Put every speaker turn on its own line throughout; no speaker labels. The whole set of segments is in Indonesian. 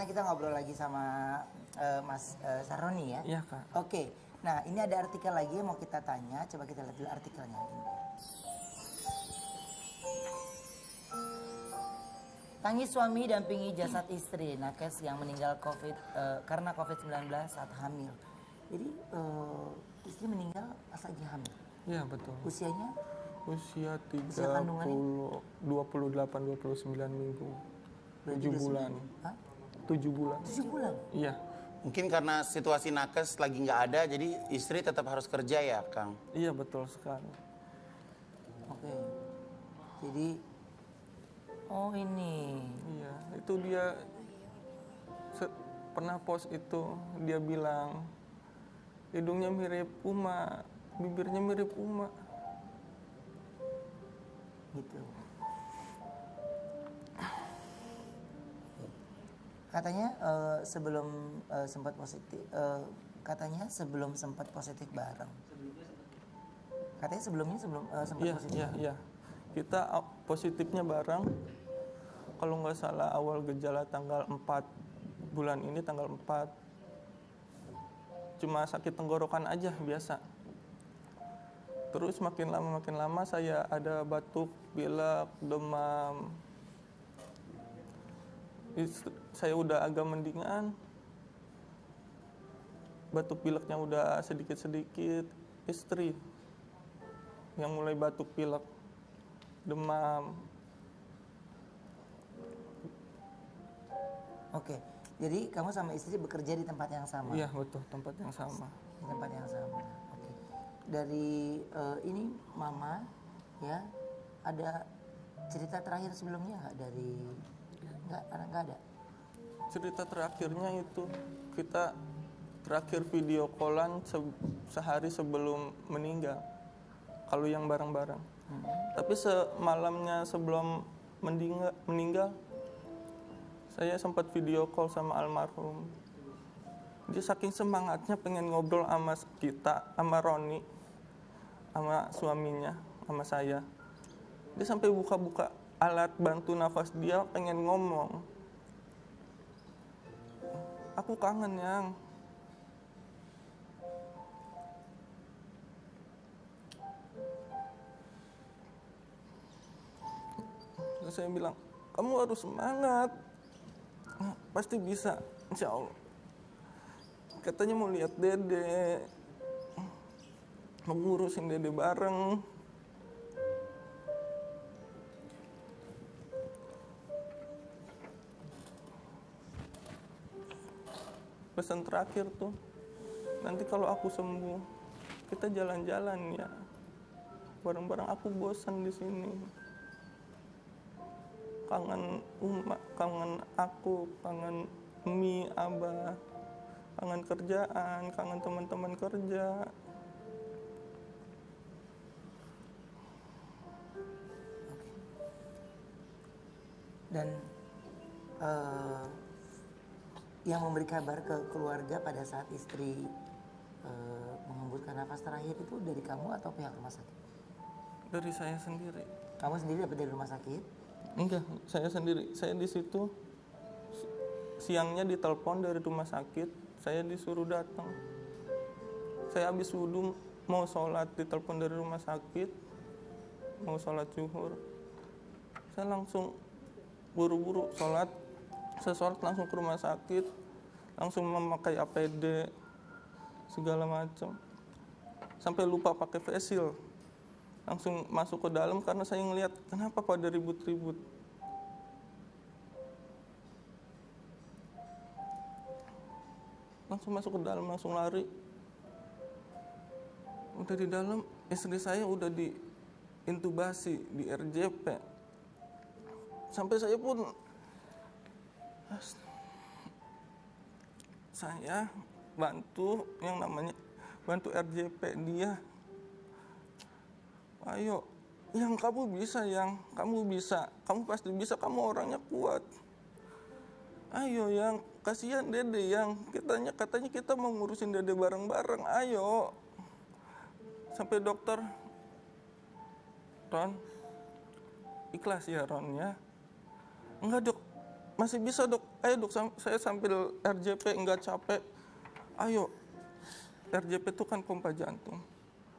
sekarang kita ngobrol lagi sama Mas Saroni ya.
Iya, Kak.
Oke. Nah, ini ada artikel lagi yang mau kita tanya. Coba kita lihat dulu artikelnya. Tangis suami dampingi jasad istri nakes yang meninggal karena COVID-19 saat hamil. Jadi istri meninggal pas lagi hamil.
Iya, betul.
Usianya?
Usia
kandungannya?
28-29 minggu. 7 bulan.
Hah?
7 bulan.
7 bulan?
Iya.
Mungkin karena situasi nakes lagi nggak ada, jadi istri tetap harus kerja ya, Kang?
Iya, betul sekali.
Oke. Jadi, oh ini.
Iya, itu dia pernah post itu, dia bilang hidungnya mirip Uma, bibirnya mirip Uma.
Gitu. Katanya sebelum sempat positif, sebelum sempat positif bareng. Katanya sebelum sempat positif.
Iya. Kita positifnya bareng. Kalau nggak salah awal gejala tanggal 4 bulan ini tanggal 4. Cuma sakit tenggorokan aja biasa. Terus makin lama saya ada batuk, pilek, demam. Saya udah agak mendingan. Batuk pileknya udah sedikit-sedikit. Istri yang mulai batuk pilek, demam.
Oke. Jadi kamu sama istri bekerja di tempat yang sama?
Iya, betul, tempat yang sama.
Di tempat yang sama. Oke. Dari ini mama ya, ada cerita terakhir sebelumnya nggak dari nggak ada?
Cerita terakhirnya itu kita terakhir video callan sehari sebelum meninggal. Kalau yang bareng-bareng. Tapi semalamnya sebelum meninggal, saya sempat video call sama almarhum. Dia saking semangatnya pengen ngobrol sama kita, sama Roni, sama suaminya, sama saya. Dia sampai buka-buka alat bantu nafas dia, pengen ngomong. Aku kangen, Yang. Terus saya bilang, kamu harus semangat. Pasti bisa, insya Allah. Katanya mau lihat Dede, mau ngurusin Dede bareng. Pesan terakhir tuh, nanti kalau aku sembuh, kita jalan-jalan ya. Bareng-bareng, aku bosan di sini. Kangen Uma, kangen aku, kangen Mi, Abah, kangen kerjaan, kangen teman-teman kerja.
Dan yang memberi kabar ke keluarga pada saat istri menghembuskan nafas terakhir itu dari kamu atau pihak rumah sakit?
Dari saya sendiri.
Kamu sendiri dapat dari rumah sakit?
Enggak, saya sendiri. Saya di situ siangnya ditelepon dari rumah sakit, saya disuruh datang. Saya habis wudhu mau sholat, ditelepon dari rumah sakit, mau sholat zuhur. Saya langsung buru-buru sholat. Saya sholat langsung ke rumah sakit, langsung memakai APD, segala macam. Sampai lupa pakai face shield. Langsung masuk ke dalam karena saya ngelihat kenapa pada ribut-ribut. Langsung masuk ke dalam, langsung lari. Udah di dalam, istri saya udah diintubasi di RJP. Sampai saya pun saya bantu yang namanya bantu RJP dia. Ayo, yang kamu bisa, yang kamu bisa, kamu pasti bisa, kamu orangnya kuat. Ayo yang kasihan Dede, yang katanya kita mau ngurusin Dede bareng-bareng. Ayo. Sampai dokter, Ron, ikhlas ya Ron ya. Enggak dok, masih bisa dok, ayo dok, saya sambil RJP nggak capek, ayo. RJP itu kan pompa jantung,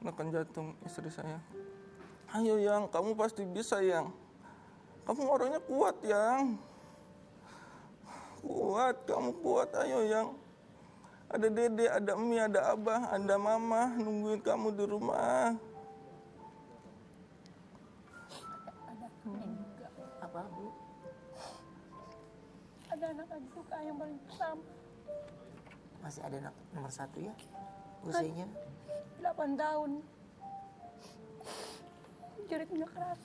menekan jantung istri saya. Ayo Yang, kamu pasti bisa Yang, kamu orangnya kuat Yang, kuat, kamu kuat, ayo Yang. Ada dede, ada emi, ada abah, ada mama nungguin kamu di rumah.
Ada ini juga.
Apa Bu?
Ada anak juga yang paling pertama.
Masih ada anak nomor 1 ya? Usianya
8 tahun. Jeritnya keras.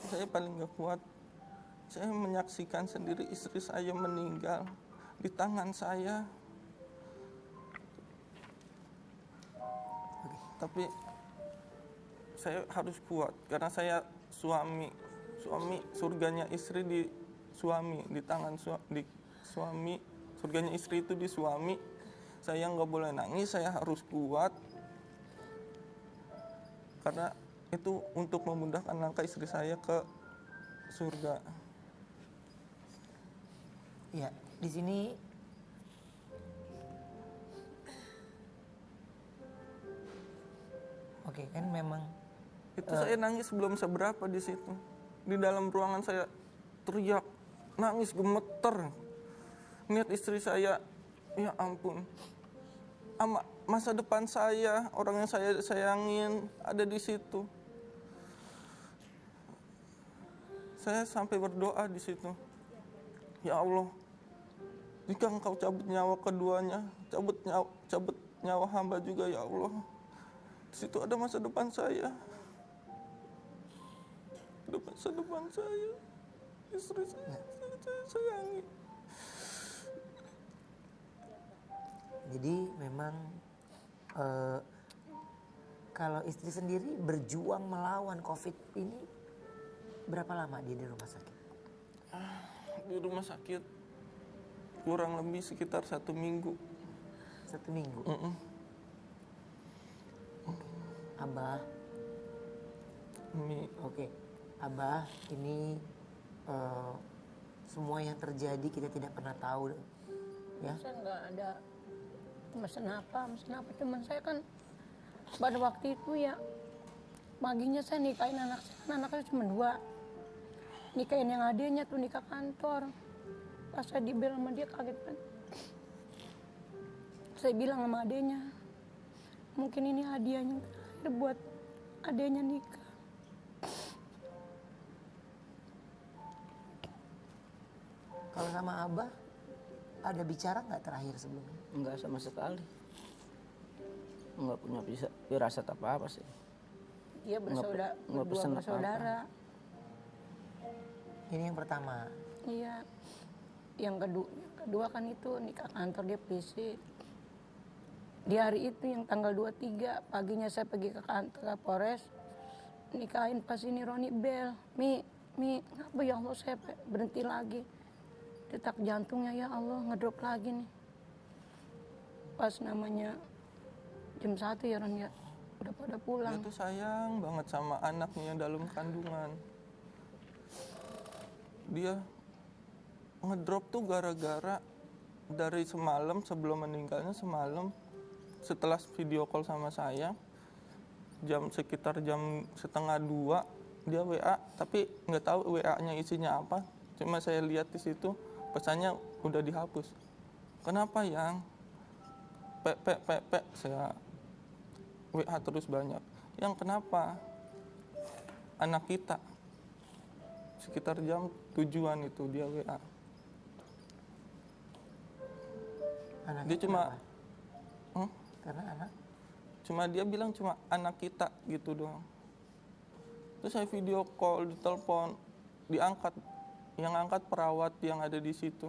Saya paling gak kuat. Saya menyaksikan sendiri istri saya meninggal di tangan saya. Tapi saya harus kuat karena saya suami surganya istri di suami, di tangan di suami, surganya istri itu di suami. Saya nggak boleh nangis, saya harus kuat karena itu untuk memudahkan langkah istri saya ke surga.
ya di sini oke kan memang
Itu saya nangis belum seberapa di situ. Di dalam ruangan saya teriak, nangis gemeter. Lihat istri saya, ya ampun. Masa depan saya, orang yang saya sayangin ada di situ. Saya sampai berdoa di situ. Ya Allah, jika Engkau cabut nyawa keduanya, cabut nyawa hamba juga ya Allah. Di situ ada masa depan saya. Ada masa depan saya. Istri saya sayangi.
jadi memang kalau istri sendiri berjuang melawan COVID ini berapa lama dia di rumah sakit?
Di rumah sakit kurang lebih sekitar 1 minggu.
1 minggu. Abah, oke. Abah, ini semua yang terjadi kita tidak pernah tahu, ya.
Saya nggak ada mesen apa. Cuman saya kan pada waktu itu ya paginya saya nikahin anak saya, kan anaknya cuma 2. Nikahin yang adiknya tuh nikah kantor. Pas saya dibel sama dia kaget kan. Saya bilang sama adiknya, mungkin ini hadiahnya terakhir buat adiknya nikah.
Kalau sama Abah, ada bicara nggak terakhir sebelumnya?
Enggak sama sekali. Enggak punya firasat apa-apa sih.
Dia
nggak
berdua
pesen apa-apa.
bersaudara.
Ini yang pertama.
Iya. Yang kedua kan itu nikah kantor, dia polisi. Di hari itu yang tanggal 23 paginya saya pergi ke kantor Polres, nikahin pas ini Roni bel. Mi, apa ya Allah saya berhenti lagi. Detak jantungnya ya Allah ngedrop lagi nih. Pas namanya jam 1 ya Ron ya, udah pada
Dia
pulang.
tuh sayang banget sama anaknya dalam kandungan. Dia ngedrop tuh gara-gara dari semalam sebelum meninggalnya semalam, setelah video call sama saya sekitar jam 1:30 dia WA, tapi nggak tahu WA-nya isinya apa. Cuma saya lihat di situ pesannya udah dihapus. Kenapa Yang? Saya WA terus banyak. Yang kenapa? Anak kita. Sekitar jam 7-an itu dia WA.
Anaknya
Dia cuma
kenapa? Karena anak
Cuma dia bilang cuma anak kita gitu doang. Terus saya video call, ditelepon, diangkat. Yang angkat perawat yang ada di situ.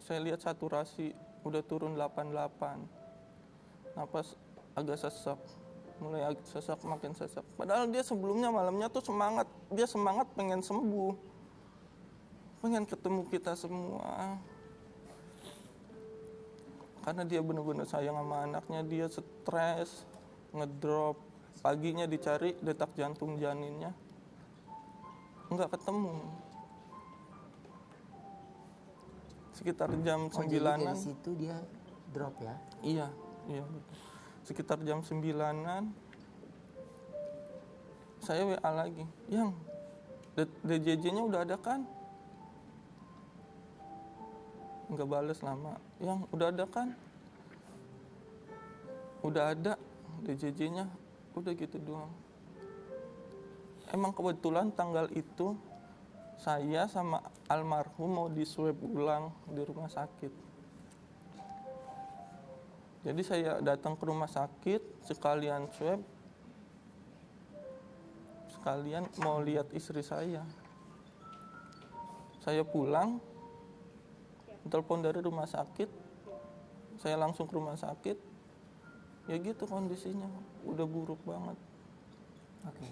Saya lihat saturasi udah turun 88. Napas agak sesak. Mulai agak sesak, makin sesak. Padahal dia sebelumnya malamnya tuh semangat. Dia semangat pengen sembuh. Pengen ketemu kita semua. Karena dia benar-benar sayang sama anaknya, dia stres, ngedrop. Paginya dicari detak jantung janinnya, nggak ketemu. Sekitar jam
Oh, jadi
9-an.
dari situ dia drop ya?
Iya, iya betul. Sekitar jam 9-an, saya WA lagi. Yang, DJJ-nya udah ada kan? Nggak bales lama. Yang, udah ada kan? Udah ada DJJ-nya. Udah gitu doang. Emang kebetulan tanggal itu saya sama almarhum mau di swab ulang di rumah sakit. Jadi saya datang ke rumah sakit sekalian swab, sekalian mau lihat istri saya. Saya pulang, telepon dari rumah sakit, saya langsung ke rumah sakit. Ya gitu kondisinya, udah buruk banget.
Oke.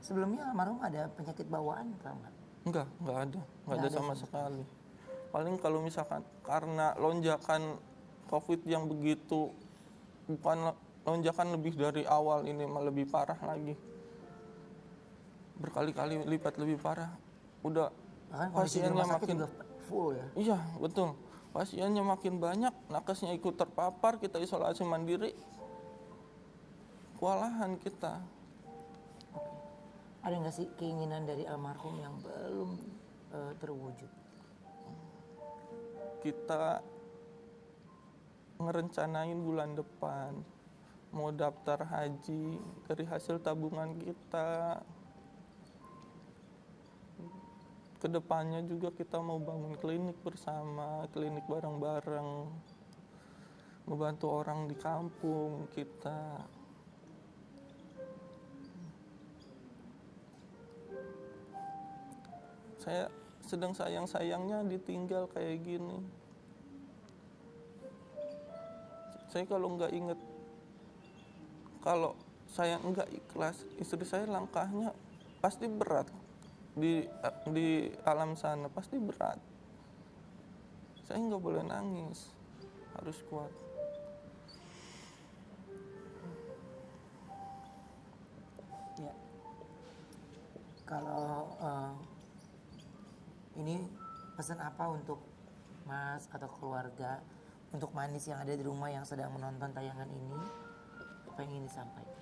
Sebelumnya almarhum ada penyakit bawaan atau enggak?
Enggak ada sama sekali. Paling kalau misalkan karena lonjakan COVID yang begitu, bukan lonjakan lebih dari awal, ini malah lebih parah lagi. Berkali-kali lipat lebih parah. Udah
Bahkan kondisi di rumah sakit juga full ya?
Iya, betul. Pasiennya makin banyak, nakesnya ikut terpapar, kita isolasi mandiri. Kewalahan kita.
Ada nggak sih keinginan dari almarhum yang belum terwujud?
Kita ngerencanain bulan depan mau daftar haji dari hasil tabungan kita. Kedepannya juga kita mau bangun klinik bersama, klinik bareng-bareng, membantu orang di kampung kita. Saya sedang sayang-sayangnya ditinggal kayak gini. Saya kalau nggak inget, kalau saya nggak ikhlas, istri saya langkahnya pasti berat di alam sana, pasti berat. Saya nggak boleh nangis, harus kuat.
Ya. Kalau ini pesan apa untuk Mas atau keluarga, untuk Manis yang ada di rumah yang sedang menonton tayangan ini, apa yang ingin disampaikan?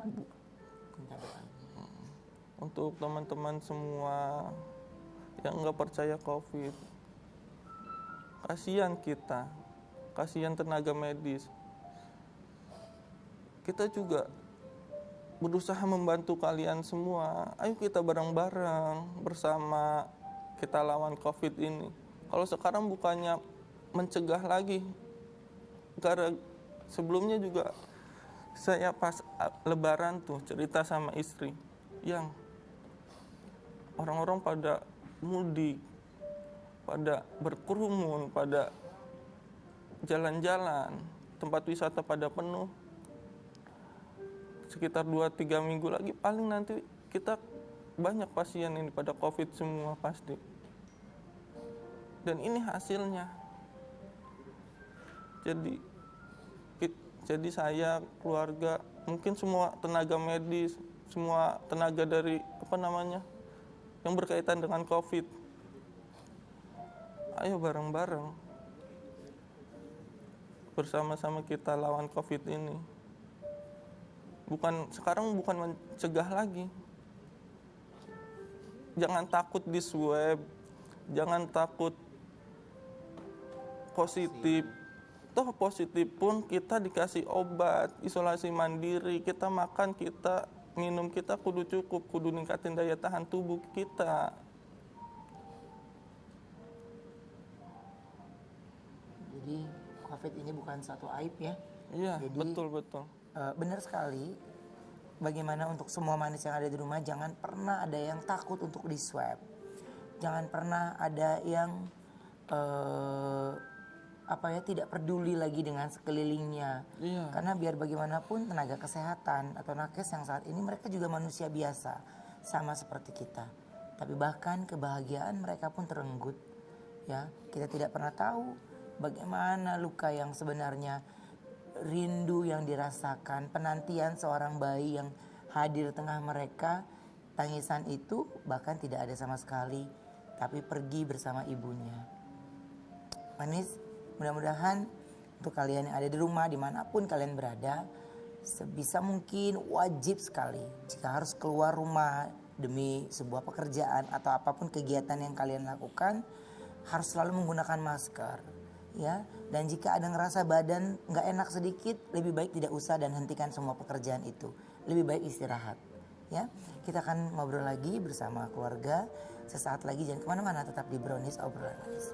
Minta doa.
Untuk teman-teman semua yang nggak percaya COVID, kasihan kita, kasihan tenaga medis. Kita juga berusaha membantu kalian semua. Ayo kita bareng-bareng bersama kita lawan COVID ini. Kalau sekarang bukannya mencegah lagi, karena sebelumnya juga saya pas Lebaran tuh cerita sama istri, yang orang-orang pada mudik, pada berkerumun, pada jalan-jalan, tempat wisata pada penuh. Sekitar 2-3 minggu lagi paling nanti kita banyak pasien ini pada COVID semua pasti. Dan ini hasilnya. Jadi saya, keluarga, mungkin semua tenaga medis, semua tenaga dari yang berkaitan dengan COVID. Ayo bareng-bareng bersama-sama kita lawan COVID ini. Sekarang bukan mencegah lagi. Jangan takut di swab, jangan takut positif. Toh positif pun kita dikasih obat, isolasi mandiri, kita makan, kita minum, kita kudu cukup, kudu ningkatin daya tahan tubuh kita.
Jadi COVID ini bukan satu aib ya.
Iya,
Jadi,
betul.
Benar sekali. Bagaimana untuk semua Manis yang ada di rumah, jangan pernah ada yang takut untuk di swab. Jangan pernah ada yang tidak peduli lagi dengan sekelilingnya.
Iya.
Karena biar bagaimanapun tenaga kesehatan atau nakes yang saat ini mereka juga manusia biasa, sama seperti kita. Tapi bahkan kebahagiaan mereka pun terenggut. Ya, kita tidak pernah tahu bagaimana luka yang sebenarnya, rindu yang dirasakan, penantian seorang bayi yang hadir tengah mereka, tangisan itu bahkan tidak ada sama sekali, tapi pergi bersama ibunya. Manis, mudah-mudahan untuk kalian yang ada di rumah, dimanapun kalian berada, sebisa mungkin wajib sekali jika harus keluar rumah demi sebuah pekerjaan atau apapun kegiatan yang kalian lakukan, harus selalu menggunakan masker, ya. Dan jika ada ngerasa badan nggak enak sedikit, lebih baik tidak usah dan hentikan semua pekerjaan itu. Lebih baik istirahat, ya. Kita akan ngobrol lagi bersama keluarga sesaat lagi, jangan kemana-mana, tetap di Brownies Obrolan Manis.